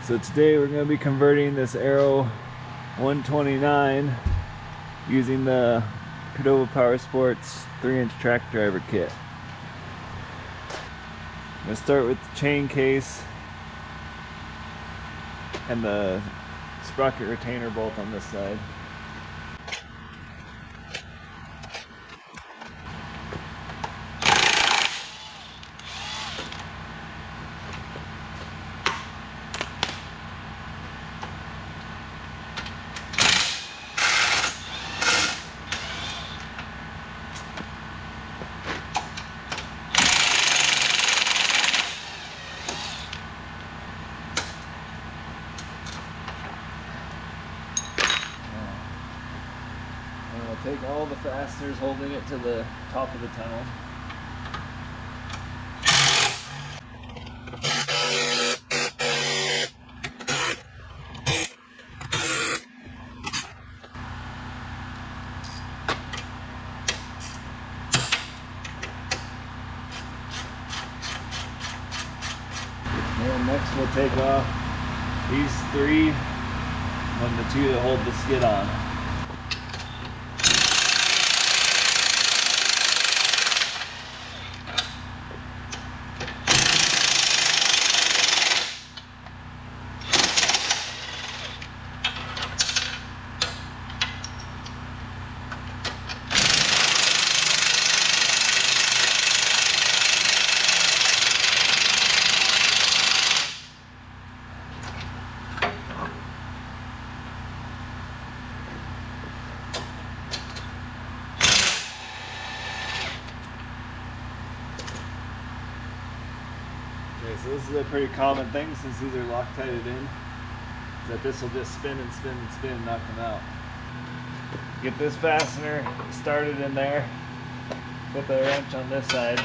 So today we're going to be converting this Arrow 129 using the Cordova Powersports 3-inch track driver kit. I'm going to start with the chain case and the sprocket retainer bolt on this side. Take all the fasteners holding it to the top of the tunnel. And next we'll take off these three and the two that hold the skid on. Okay, so this is a pretty common thing since these are Loctited in, is that this will just spin and spin and spin and knock them out. Get this fastener started in there, put the wrench on this side.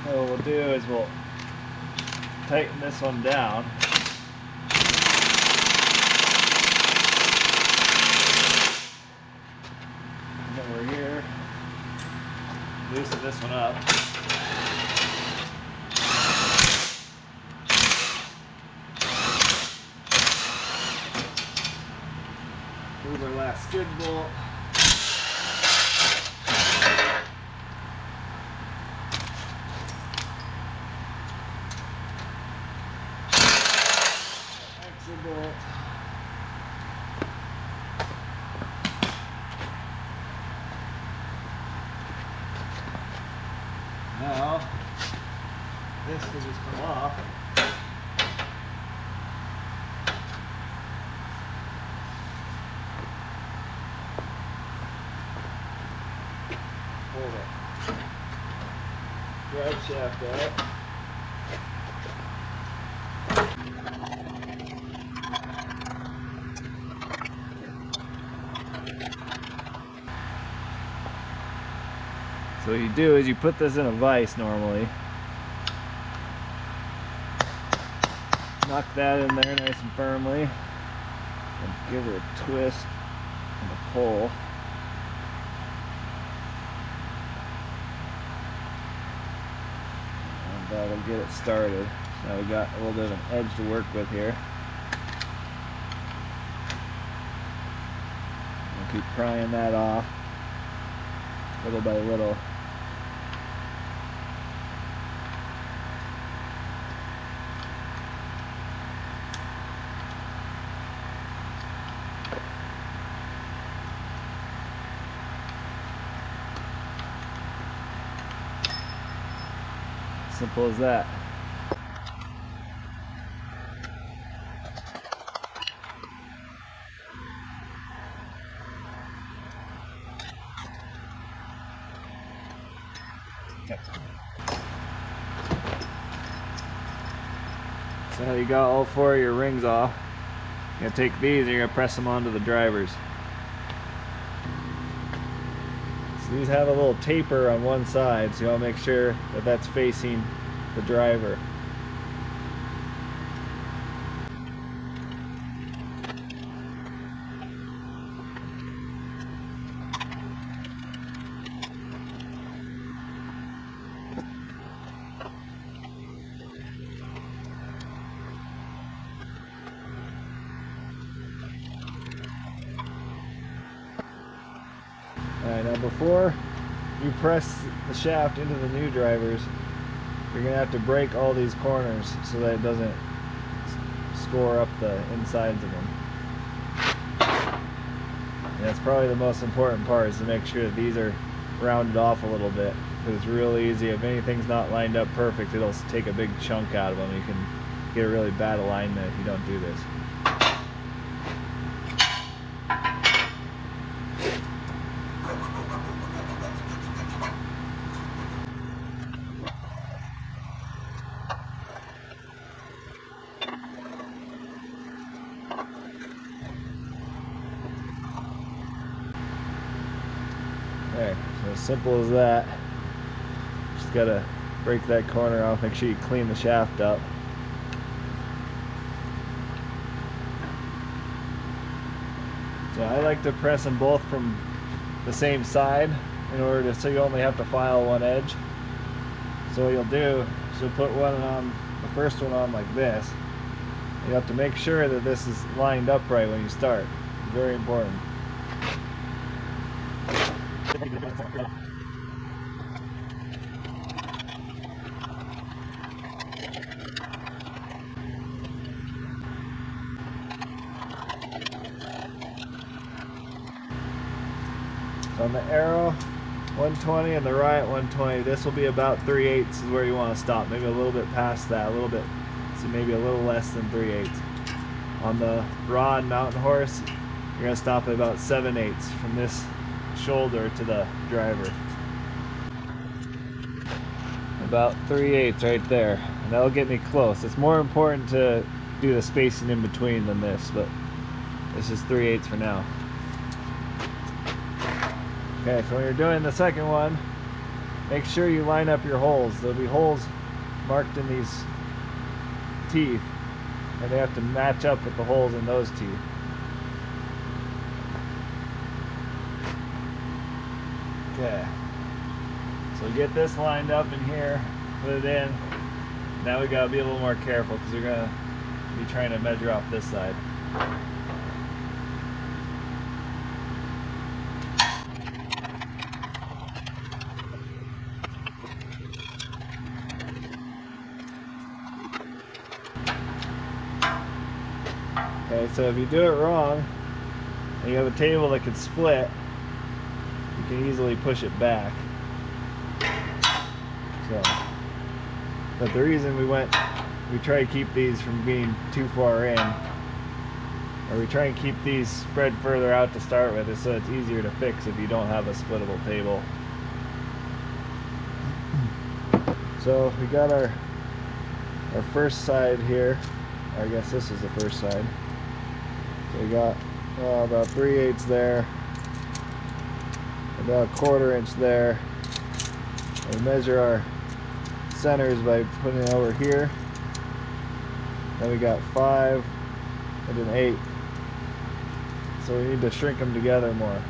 So what we'll do is we'll tighten this one down. And then we're here, loosen this one up. Move our last skid bolt. Exit bolt. Now, this will just come off. Pull the drive shaft out. So what you do is you put this in a vise normally. Knock that in there nice and firmly. And give it a twist and a pull. That'll get it started. Now we got a little bit of an edge to work with here. We'll keep prying that off little by little. Simple as that. Okay. So now you got all four of your rings off. You're gonna take these and you're gonna press them onto the drivers. So these have a little taper on one side, so you want to make sure that that's facing the driver. before you press the shaft into the new drivers, you're going to have to break all these corners so that it doesn't score up the insides of them. And that's probably the most important part, is to make sure that these are rounded off a little bit, because it's real easy. If anything's not lined up perfect, it'll take a big chunk out of them. You can get a really bad alignment if you don't do this. There, so as simple as that. Just gotta break that corner off, make sure you clean the shaft up. So I like to press them both from the same side in order to, so you only have to file one edge. So what you'll do is you'll put one on, the first one on like this. You have to make sure that this is lined up right when you start. Very important. So on the Arrow 120 and the Riot 120, this will be about 3/8 is where you want to stop. Maybe a little bit past that, a little bit, so maybe a little less than 3/8. On the Rod Mountain Horse, you're going to stop at about 7/8 from this shoulder to the driver. About 3/8 right there, and that'll get me close. It's more important to do the spacing in between than this, but this is 3/8 for now. Okay, so when you're doing the second one, make sure you line up your holes. There'll be holes marked in these teeth, and they have to match up with the holes in those teeth. Okay, so get this lined up in here, put it in. Now we gotta be a little more careful because we're gonna be trying to measure off this side. Okay, so if you do it wrong and you have a table that could split, you can easily push it back. So, but the reason we try to keep these from being too far in, or we try and keep these spread further out to start with, is so it's easier to fix if you don't have a splittable table. So we got our first side here. I guess this is the first side. So we got about 3/8 there, about a 1/4 inch there. We measure our centers by putting it over here. Then we got 5 and an 8. So we need to shrink them together more.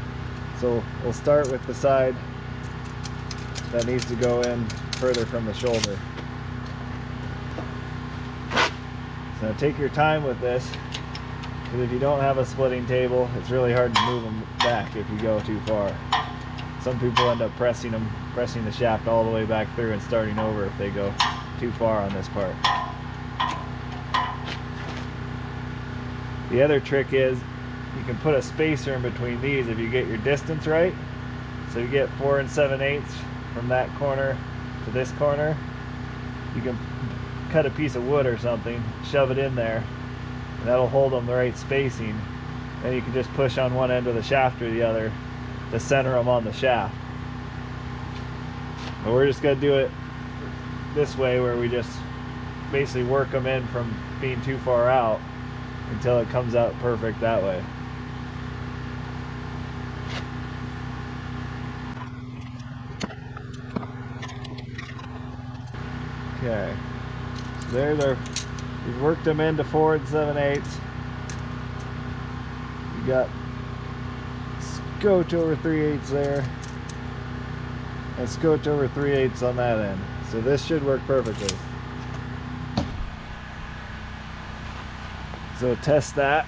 So we'll start with the side that needs to go in further from the shoulder. So take your time with this, because if you don't have a splitting table, it's really hard to move them back if you go too far. Some people end up pressing the shaft all the way back through and starting over if they go too far on this part. The other trick is you can put a spacer in between these if you get your distance right. So you get 4 7/8 from that corner to this corner. You can cut a piece of wood or something, shove it in there, and that'll hold them the right spacing. Then you can just push on one end of the shaft or the other to center them on the shaft. But we're just going to do it this way, where we just basically work them in from being too far out until it comes out perfect that way. Okay, so there's our, we've worked them into 4 7/8. You got scotch over 3/8 there, and scotch over 3/8 on that end. So this should work perfectly. So test that.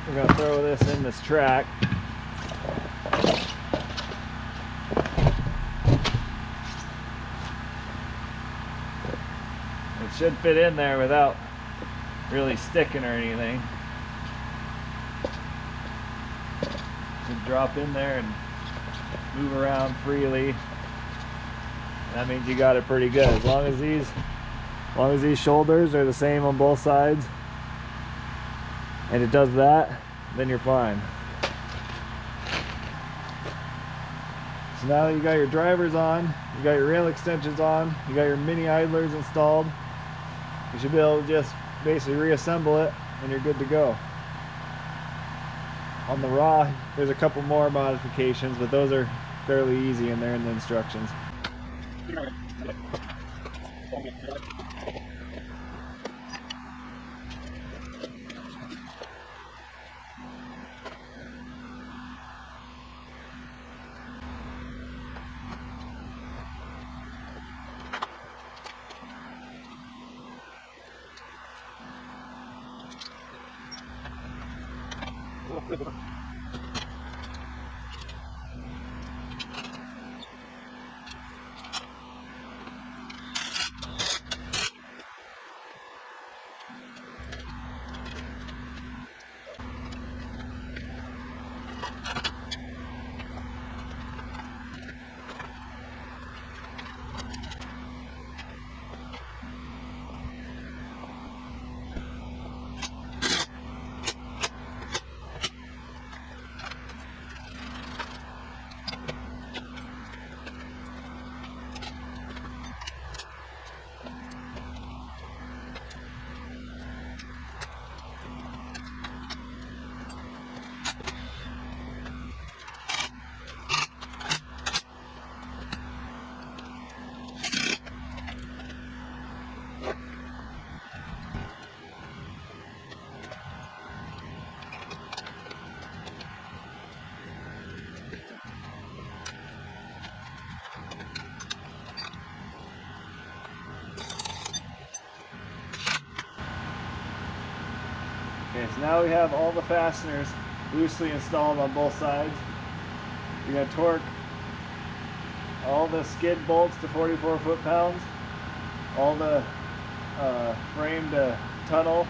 We're gonna throw this in this track. It should fit in there without really sticking or anything. Should drop in there and move around freely. That means you got it pretty good. As long as these shoulders are the same on both sides and it does that, then you're fine. So now that you got your drivers on, you got your rail extensions on, you got your mini idlers installed, you should be able to just basically reassemble it and you're good to go. On the raw, there's a couple more modifications, but those are fairly easy and they're in the instructions. Okay, so now we have all the fasteners loosely installed on both sides. You're going to torque all the skid bolts to 44 foot-pounds, all the frame to tunnel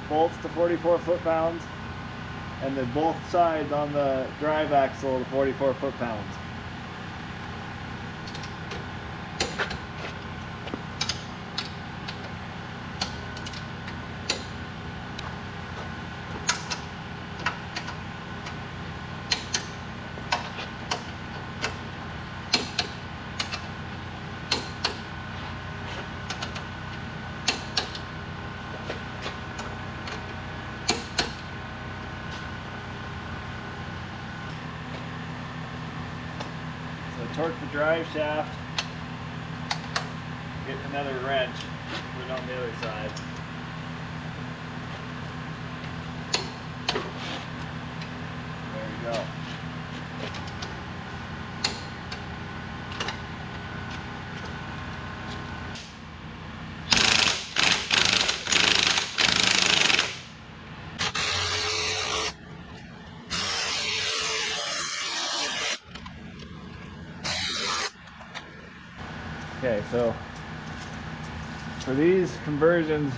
bolts to 44 foot-pounds, and then both sides on the drive axle to 44 foot-pounds. Torque the drive shaft, get another wrench, put it on the other side. There we go. Okay, so for these conversions,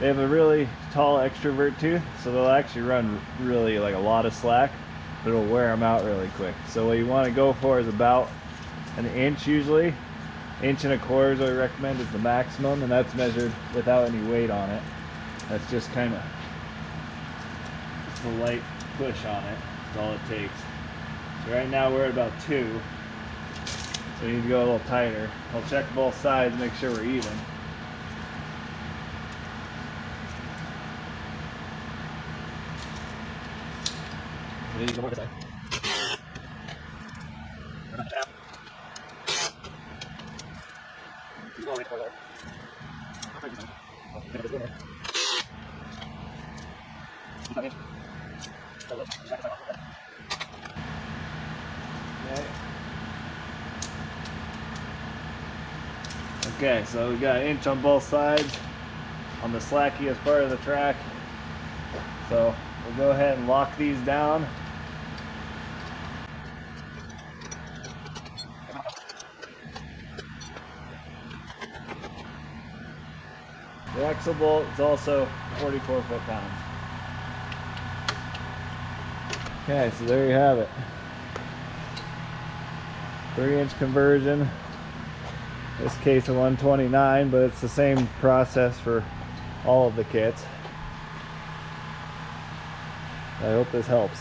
they have a really tall extrovert tooth, so they'll actually run really like a lot of slack, but it'll wear them out really quick. So what you want to go for is about an inch usually. Inch and a quarter is what I recommend is the maximum, and that's measured without any weight on it. That's just kind of just a light push on it. That's all it takes. So right now we're at about 2. So we need to go a little tighter. I'll check both sides, make sure we're even. We need to go more this side. Keep going right there. I'll take this one. Oh, take this one there. Okay, so we got an inch on both sides on the slackiest part of the track. So we'll go ahead and lock these down. The axle bolt is also 44 foot-pounds. Okay, so there you have it. 3-inch conversion. This case a 129, but it's the same process for all of the kits. I hope this helps.